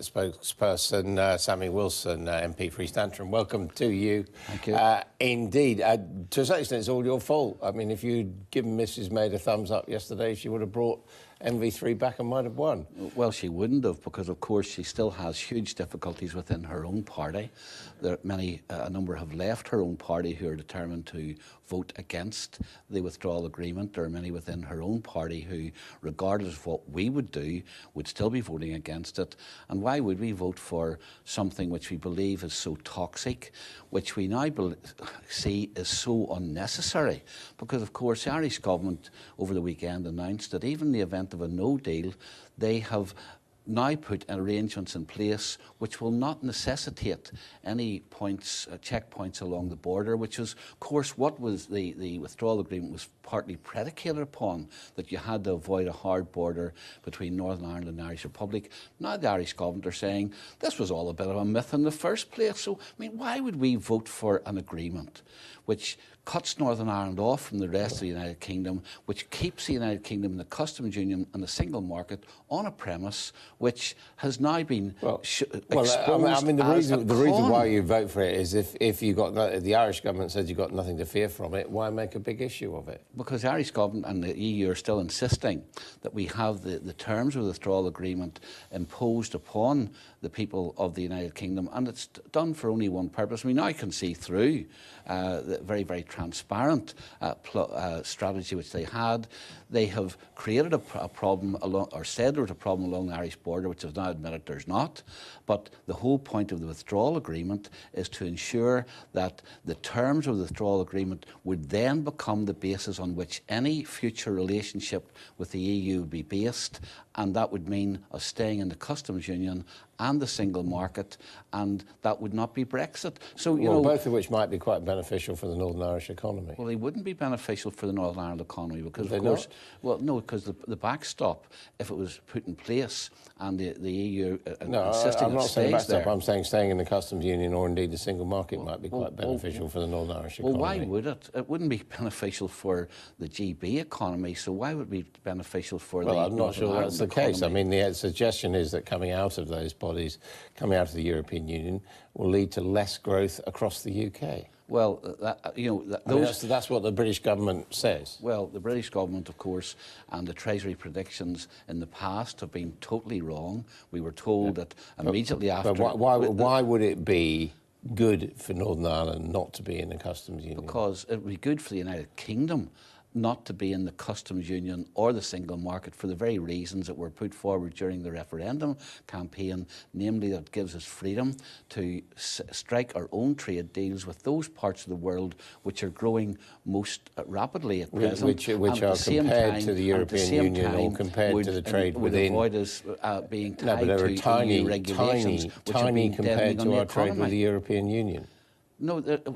spokesperson, Sammy Wilson, MP for East Antrim. Welcome to you. Thank you. Indeed. To a certain extent, it's all your fault. I mean, if you'd given Mrs May a thumbs up yesterday, she would have brought MV3 back and might have won. Well, she wouldn't have, because of course she still has huge difficulties within her own party. There a number have left her own party who are determined to vote against the withdrawal agreement. There are many within her own party who, regardless of what we would do, would still be voting against it. And why would we vote for something which we believe is so toxic, which we now see is so unnecessary? Because of course the Irish government over the weekend announced that even in the event of a no deal, they have now put arrangements in place which will not necessitate any points, checkpoints along the border, which is, of course, what was the withdrawal agreement was partly predicated upon, that you had to avoid a hard border between Northern Ireland and the Irish Republic. Now the Irish government are saying this was all a bit of a myth in the first place. So, I mean, why would we vote for an agreement which cuts Northern Ireland off from the rest of the United Kingdom, which keeps the United Kingdom in the customs union and the single market on a premise which has now been exposed I mean, the reason why you vote for it is if you got the Irish government said you got nothing to fear from it, why make a big issue of it? Because the Irish government and the EU are still insisting that we have the terms of the withdrawal agreement imposed upon the people of the United Kingdom, and it's done for only one purpose. We now can see through the very, very transparent strategy which they had. They have created a problem along, or said there was a problem along the Irish border, which is now admitted there's not. But the whole point of the withdrawal agreement is to ensure that the terms of the withdrawal agreement would then become the basis on which any future relationship with the EU would be based, and that would mean us staying in the customs union and the single market, and that would not be Brexit. So, you know, both of which might be quite beneficial for the Northern Irish economy. Well, they wouldn't be beneficial for the Northern Ireland economy because, of course, well, no, because the backstop, if it was put in place and the EU insisting I'm not saying backstop. there, I'm saying staying in the customs union or indeed the single market might be quite beneficial for the Northern Irish economy. Well, why would it? It wouldn't be beneficial for the GB economy. So why would it be beneficial for the I'm not sure that's the case. I mean, the suggestion is that coming out of those bodies, coming out of the European Union, will lead to less growth across the UK. Well, that's what the British government says. Well, the British government, of course, and the Treasury predictions in the past have been totally wrong. We were told that immediately after... But why would it be good for Northern Ireland not to be in the customs union? Because it would be good for the United Kingdom not to be in the customs union or the single market for the very reasons that were put forward during the referendum campaign, namely that it gives us freedom to strike our own trade deals with those parts of the world which are growing most rapidly at present. Which are compared to the European Union or compared to the trade within... Would avoid us being tied but they're to EU regulations, tiny compared to our trade with the European Union. No, it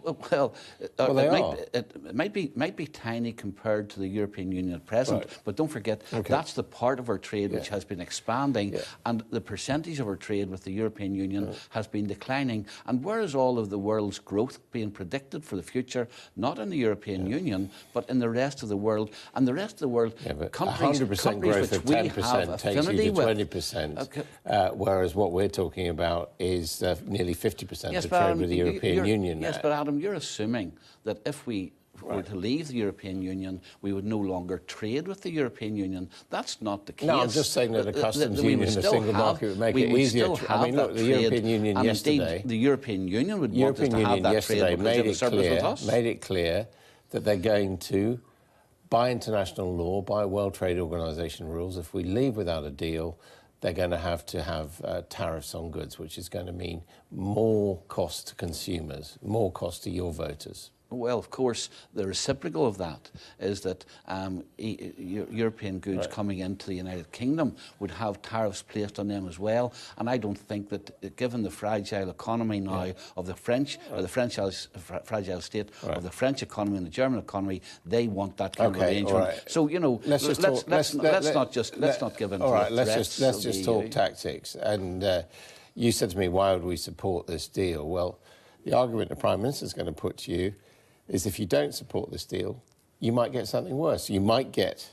might be tiny compared to the European Union at present, but don't forget that's the part of our trade which has been expanding, and the percentage of our trade with the European Union has been declining. And where is all of the world's growth being predicted for the future? Not in the European Union, but in the rest of the world. And the rest of the world, countries 100% growth which of we 10% have takes you to affinity 20%, whereas what we're talking about is nearly 50% of trade with the European Union. Yes, but Adam, you're assuming that if we were to leave the European Union, we would no longer trade with the European Union. That's not the case. No, I'm just saying that the customs union and the single market would make it easier. I mean, look, the European Union yesterday... the European Union would want us to have that trade because it was surplus with us. Made it clear that they're going to, by international law, by World Trade Organization rules, if we leave without a deal, they're going to have tariffs on goods, which is going to mean more cost to consumers, more cost to your voters. Well, of course, the reciprocal of that is that European goods coming into the United Kingdom would have tariffs placed on them as well. And I don't think that, given the fragile economy now of the French, or the fragile state of the French economy and the German economy, they want that kind of arrangement. So, you know, let's not give in to let's just talk tactics. And you said to me, why would we support this deal? Well, the argument the Prime Minister is going to put to you is if you don't support this deal, you might get something worse. You might get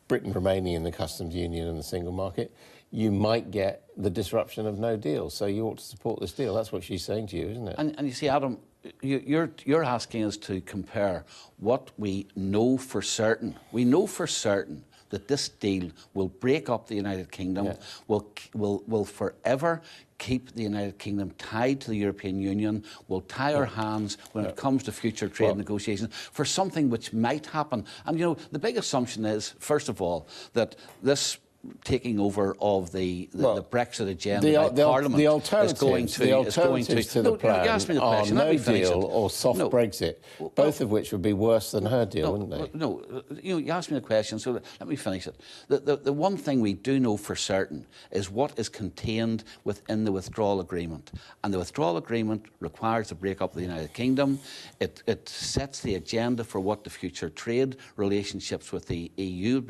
Britain remaining in the customs union and the single market. Mm-hmm. you might get the disruption of no deal. So you ought to support this deal. That's what she's saying to you, isn't it? And you see, Adam, you're asking us to compare what we know for certain. We know for certain that this deal will break up the United Kingdom, will forever keep the United Kingdom tied to the European Union, will tie our hands when it comes to future trade negotiations for something which might happen. And, you know, the big assumption is, first of all, that this taking over of the Brexit agenda by Parliament is going to... The alternatives to the plan are no deal or soft Brexit, both of which would be worse than her deal, wouldn't they? No, you asked me the question, so let me finish it. The one thing we do know for certain is what is contained within the withdrawal agreement. And the withdrawal agreement requires the break-up of the United Kingdom. It sets the agenda for what the future trade relationships with the EU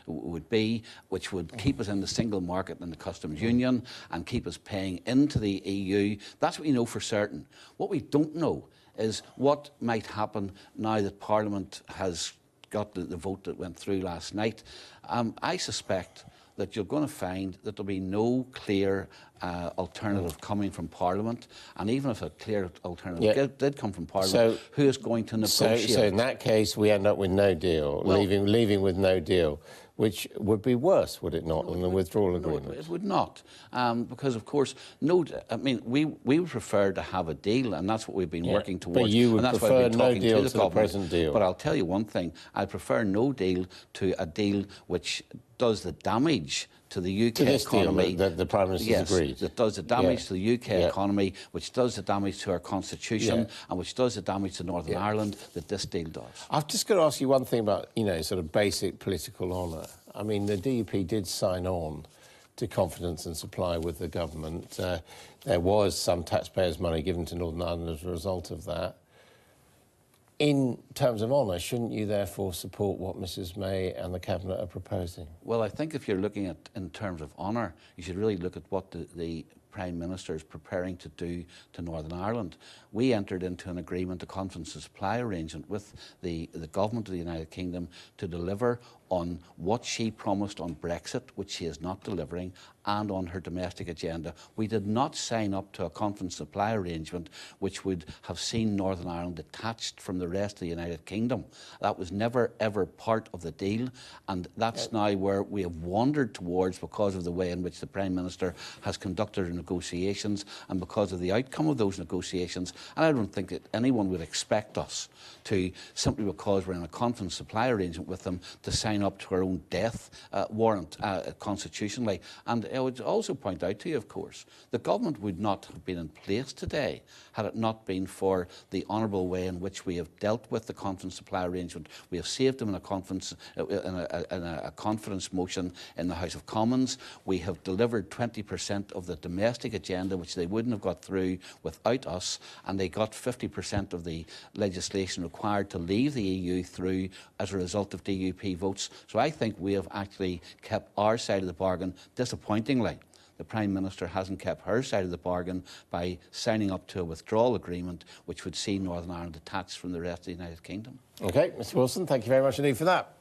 would be, which would keep us in the single market and the customs union and keep us paying into the EU. That's what we know for certain. What we don't know is what might happen now that Parliament has got the vote that went through last night. I suspect that you're going to find that there'll be no clear alternative coming from Parliament, and even if a clear alternative did come from Parliament, who is going to negotiate? So in that case, we end up with no deal, leaving with no deal, which would be worse, would it not, than the withdrawal agreement? No, it would not, because of course, we would prefer to have a deal, and that's what we've been working towards. But you would and that's prefer why I've been no talking deal to to the present deal. But I'll tell you one thing: I prefer no deal to a deal which does the damage to the UK economy. Deal that the Prime Minister's agreed. That does the damage to the UK economy, which does the damage to our constitution, and which does the damage to Northern Ireland that this deal does. I've just got to ask you one thing about, you know, sort of basic political honour. I mean, the DUP did sign on to confidence and supply with the government. There was some taxpayers' money given to Northern Ireland as a result of that. In terms of honour, shouldn't you therefore support what Mrs May and the Cabinet are proposing? Well, I think if you're looking at in terms of honour, you should really look at what the Prime Minister is preparing to do to Northern Ireland. We entered into an agreement, a confidence and supply arrangement with the government of the United Kingdom to deliver on what she promised on Brexit, which she is not delivering, and on her domestic agenda. We did not sign up to a confidence supply arrangement which would have seen Northern Ireland detached from the rest of the United Kingdom. That was never, ever part of the deal, and that's now where we have wandered towards because of the way in which the Prime Minister has conducted her negotiations and because of the outcome of those negotiations. And I don't think that anyone would expect us to, simply because we're in a confidence supply arrangement with them, to sign up to our own death warrant constitutionally. And I would also point out to you, of course, the government would not have been in place today had it not been for the honourable way in which we have dealt with the confidence supply arrangement. We have saved them in a confidence motion in the House of Commons. We have delivered 20% of the domestic agenda, which they wouldn't have got through without us, and they got 50% of the legislation required to leave the EU through as a result of DUP votes. So I think we have actually kept our side of the bargain. Disappointingly, the Prime Minister hasn't kept her side of the bargain by signing up to a withdrawal agreement which would see Northern Ireland detached from the rest of the United Kingdom. OK, Mr Wilson, thank you very much indeed for that.